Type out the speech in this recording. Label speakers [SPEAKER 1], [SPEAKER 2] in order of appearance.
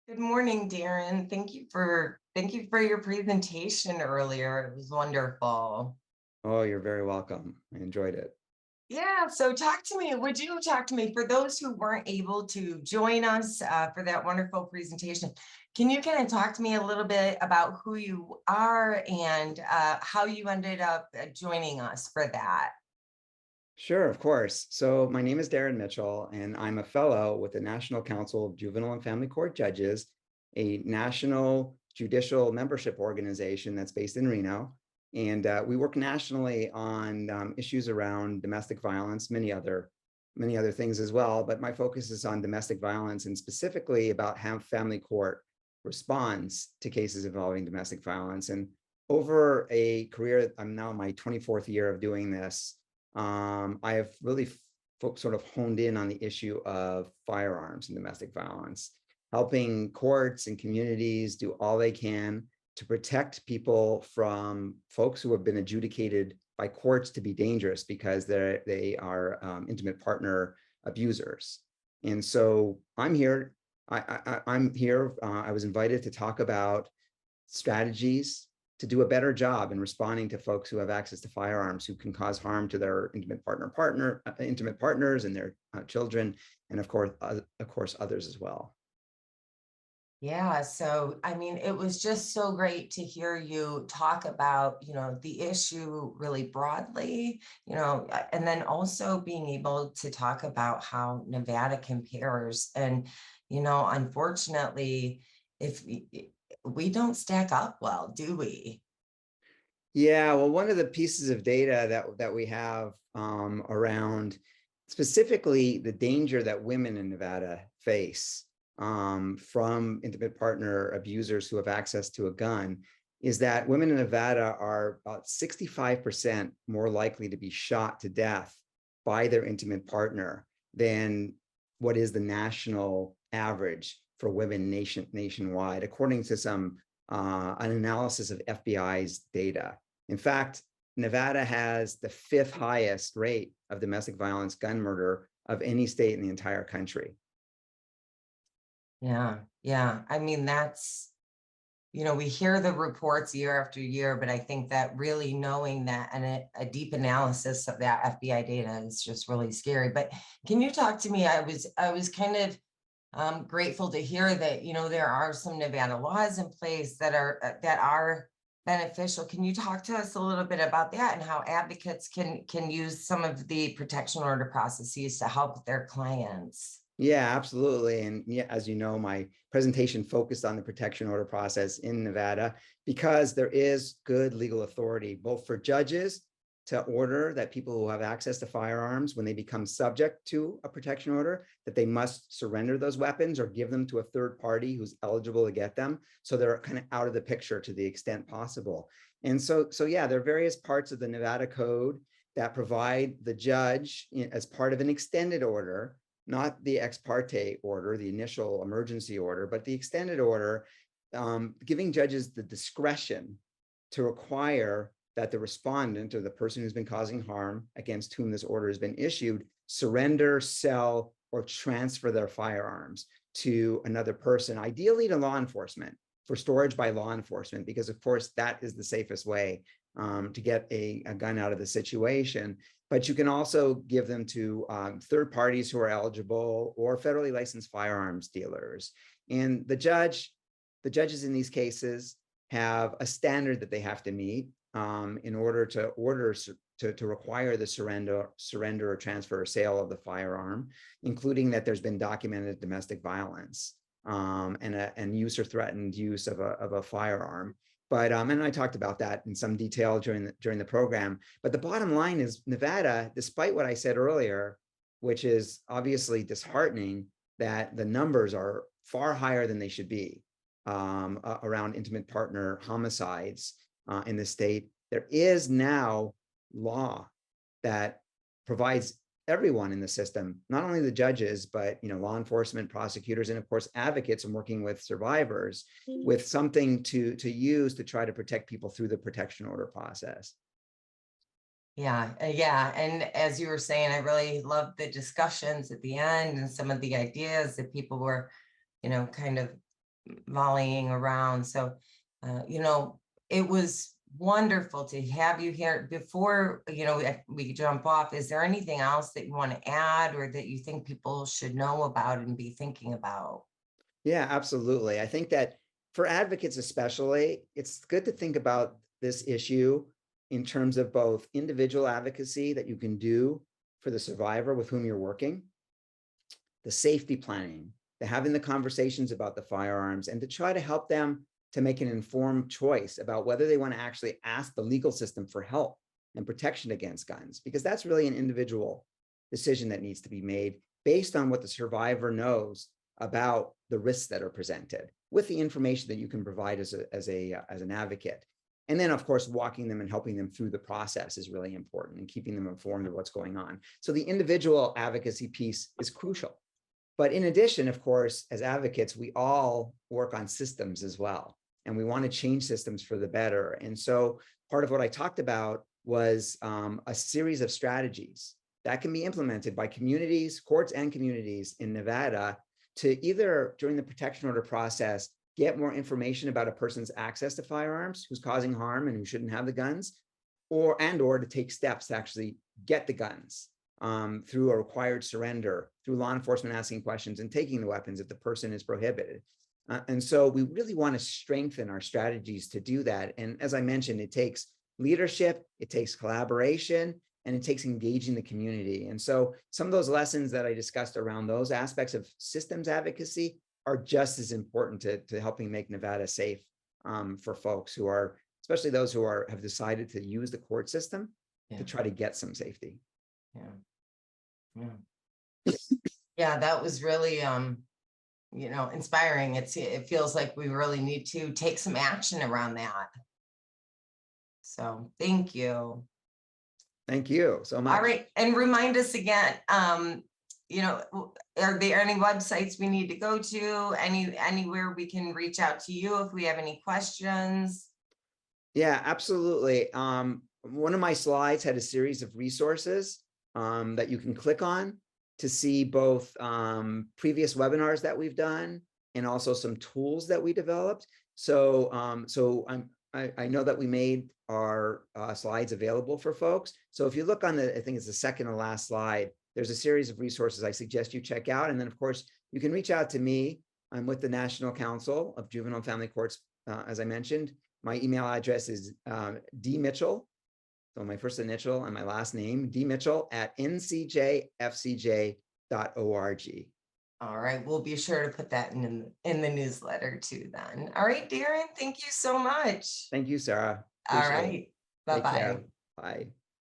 [SPEAKER 1] Good morning, Darren. Thank you for your presentation earlier. It was wonderful.
[SPEAKER 2] Oh, you're very welcome. I enjoyed it.
[SPEAKER 1] Yeah, so would you talk to me for those who weren't able to join us for that wonderful presentation? Can you kind of talk to me a little bit about who you are and how you ended up joining us for that?
[SPEAKER 2] Sure, of course. So my name is Darren Mitchell, and I'm a fellow with the National Council of Juvenile and Family Court Judges, a national judicial membership organization that's based in Reno. And we work nationally on issues around domestic violence, many other things as well. But my focus is on domestic violence and specifically about how family court responds to cases involving domestic violence. And over a career, I'm now in my 24th year of doing this. I have really sort of honed in on the issue of firearms and domestic violence, helping courts and communities do all they can to protect people from folks who have been adjudicated by courts to be dangerous because they are intimate partner abusers. And so I'm here. I'm here. I was invited to talk about strategies to do a better job in responding to folks who have access to firearms who can cause harm to their intimate partners and their children, and of course others as well.
[SPEAKER 1] Yeah, so I mean, it was just so great to hear you talk about, the issue really broadly, and then also being able to talk about how Nevada compares. And, unfortunately, if we don't stack up well, do we?
[SPEAKER 2] Yeah, well, one of the pieces of data that we have around specifically the danger that women in Nevada face from intimate partner abusers who have access to a gun is that women in Nevada are about 65% more likely to be shot to death by their intimate partner than what is the national average for women nationwide, according to an analysis of FBI's data. In fact, Nevada has the 5th highest rate of domestic violence gun murder of any state in the entire country.
[SPEAKER 1] Yeah, yeah. I mean, we hear the reports year after year, but I think that really knowing that and a deep analysis of that FBI data is just really scary. But can you talk to me? I was kind of grateful to hear that, there are some Nevada laws in place that are beneficial. Can you talk to us a little bit about that and how advocates can use some of the protection order processes to help their clients?
[SPEAKER 2] Yeah, absolutely. And yeah, as you know, my presentation focused on the protection order process in Nevada because there is good legal authority, both for judges to order that people who have access to firearms, when they become subject to a protection order, that they must surrender those weapons or give them to a third party who's eligible to get them. So they're kind of out of the picture to the extent possible. And so yeah, there are various parts of the Nevada code that provide the judge as part of an extended order, not the ex parte order, the initial emergency order, but the extended order, giving judges the discretion to require that the respondent or the person who's been causing harm against whom this order has been issued surrender, sell, or transfer their firearms to another person, ideally to law enforcement, for storage by law enforcement, because of course that is the safest way to get a gun out of the situation. But you can also give them to third parties who are eligible or federally licensed firearms dealers. And the judges in these cases have a standard that they have to meet in order to require the surrender or transfer or sale of the firearm, including that there's been documented domestic violence and use or threatened use of a firearm. But and I talked about that in some detail during the program. But the bottom line is Nevada, despite what I said earlier, which is obviously disheartening that the numbers are far higher than they should be around intimate partner homicides in the state, there is now law that provides everyone in the system, not only the judges, but law enforcement, prosecutors, and of course advocates and working with survivors with something to use to try to protect people through the protection order process.
[SPEAKER 1] Yeah, yeah. And as you were saying, I really loved the discussions at the end and some of the ideas that people were, kind of volleying around. So, you know, it was wonderful to have you here. Before, you know, we jump off, is there anything else that you want to add or that you think people should know about and be thinking about?
[SPEAKER 2] Yeah, absolutely. I think that for advocates especially, it's good to think about this issue in terms of both individual advocacy that you can do for the survivor with whom you're working, the safety planning, the having the conversations about the firearms, and to try to help them to make an informed choice about whether they want to actually ask the legal system for help and protection against guns, because that's really an individual decision that needs to be made based on what the survivor knows about the risks that are presented with the information that you can provide as an advocate. And then, of course, walking them and helping them through the process is really important, and keeping them informed of what's going on. So the individual advocacy piece is crucial. But in addition, of course, as advocates, we all work on systems as well, and we want to change systems for the better. And so part of what I talked about was a series of strategies that can be implemented by communities, courts and communities in Nevada to either during the protection order process, get more information about a person's access to firearms, who's causing harm and who shouldn't have the guns, or to take steps to actually get the guns through a required surrender, through law enforcement asking questions and taking the weapons if the person is prohibited. And so we really want to strengthen our strategies to do that. And as I mentioned, it takes leadership, it takes collaboration, and it takes engaging the community. And so some of those lessons that I discussed around those aspects of systems advocacy are just as important to helping make Nevada safe for folks who are, especially those who have decided to use the court system to try to get some safety.
[SPEAKER 1] Yeah, that was really you know, inspiring. It feels like we really need to take some action around that. So thank you.
[SPEAKER 2] Thank you so much.
[SPEAKER 1] All right, and remind us again, you know, are there any websites we need to go to? Anywhere we can reach out to you if we have any questions?
[SPEAKER 2] Yeah, absolutely. One of my slides had a series of resources that you can click on to see both previous webinars that we've done and also some tools that we developed. So, I know that we made our slides available for folks. So if you look on I think it's the second to last slide, there's a series of resources I suggest you check out. And then, of course, you can reach out to me. I'm with the National Council of Juvenile and Family Courts, as I mentioned. My email address is dmitchell, so my first initial and my last name, dmitchell@ncjfcj.org.
[SPEAKER 1] All right, we'll be sure to put that in the newsletter too then. All right, Darren, thank you so much.
[SPEAKER 2] Thank you, Sarah.
[SPEAKER 1] All
[SPEAKER 2] Appreciate it.
[SPEAKER 1] right,
[SPEAKER 2] Take care.
[SPEAKER 1] bye-bye.
[SPEAKER 2] Bye.